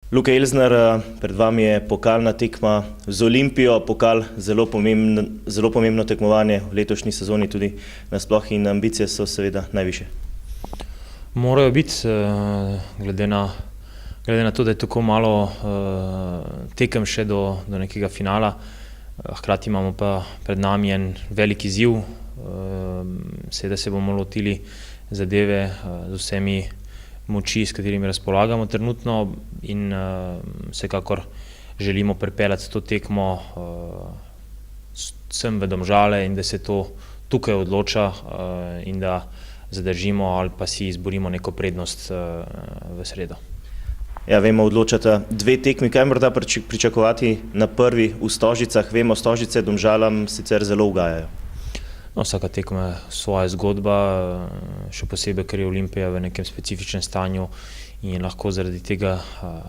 Luka Elsner, pred vami je pokalna tekma z Olimpijo, pokal zelo pomembno tekmovanje v letošnji sezoni tudi nasploh in ambicije so seveda najvišje. Morajo biti, glede na to, da je tako malo tekem še do nekega finala, hkrati imamo pa pred nami en velik izziv, seveda se bomo lotili zadeve z vsemi moči, s katerimi razpolagamo trenutno in vsekakor želimo pripeljati to tekmo sem v Domžale in da se to tukaj odloča in da zadržimo ali pa si izborimo neko prednost v sredo. Ja, vemo, odločata dve tekmi. Kaj morda pričakovati na prvi v Stožicah? Vemo, Stožice Domžalam sicer zelo ugajajo. No, vsaka tekma je svoja zgodba, še posebej, ker je Olimpija v nekem specifičnem stanju in je lahko zaradi tega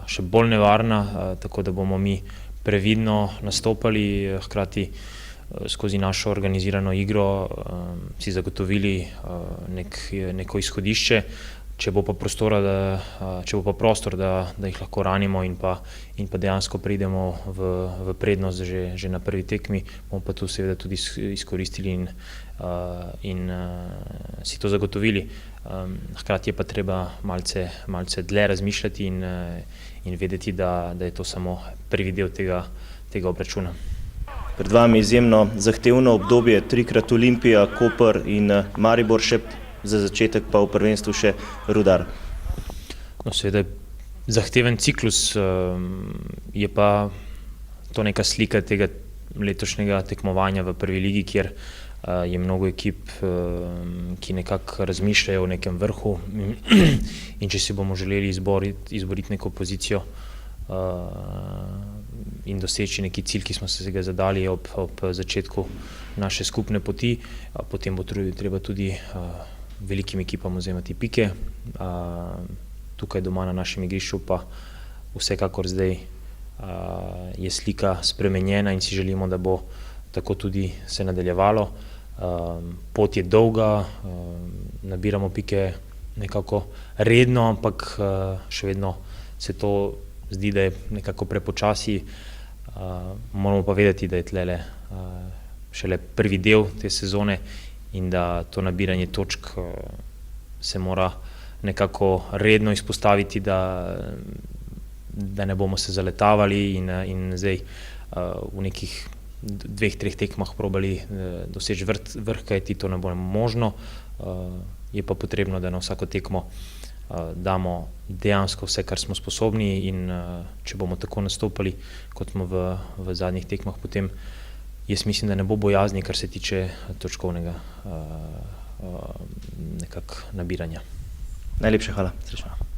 še bolj nevarna, tako da bomo mi previdno nastopali, hkrati skozi našo organizirano igro si zagotovili neko izhodišče. Če bo pa prostor, da jih lahko ranimo in pa dejansko pridemo v prednost že na prvi tekmi, bomo pa to seveda tudi izkoristili in si to zagotovili. Hkrati je pa treba malce dlje razmišljati in vedeti, da je to samo prvi del tega obračuna. Pred vami izjemno zahtevno obdobje, trikrat Olimpija, Koper in Maribor, še za začetek pa v prvenstvu še Rudar. No, seveda zahteven ciklus, je pa to neka slika tega letošnjega tekmovanja v prvi ligi, kjer je mnogo ekip, ki nekako razmišljajo o nekem vrhu in če si bomo želeli izboriti neko pozicijo in doseči neki cilj, ki smo se ga zadali ob začetku naše skupne poti, potem bo treba tudi velikim ekipam vzemati pike. Tukaj doma na našem igrišču pa vsekakor zdaj je slika spremenjena in si želimo, da bo tako tudi se nadaljevalo. Pot je dolga, nabiramo pike nekako redno, ampak še vedno se to zdi, da je nekako prepočasi. Moramo pa vedeti, da je tlele šele prvi del te sezone in da to nabiranje točk se mora nekako redno izpostaviti, da ne bomo se zaletavali in zdaj v nekih 2-3 tekmah probali doseči vrh, kajti to ne bo možno. Je pa potrebno, da na vsako tekmo damo dejansko vse, kar smo sposobni in če bomo tako nastopali, kot smo v zadnjih tekmah, potem jaz mislim, da ne bo bojazni, kar se tiče točkovnega nekako nabiranja. Najlepša hvala. Srečno.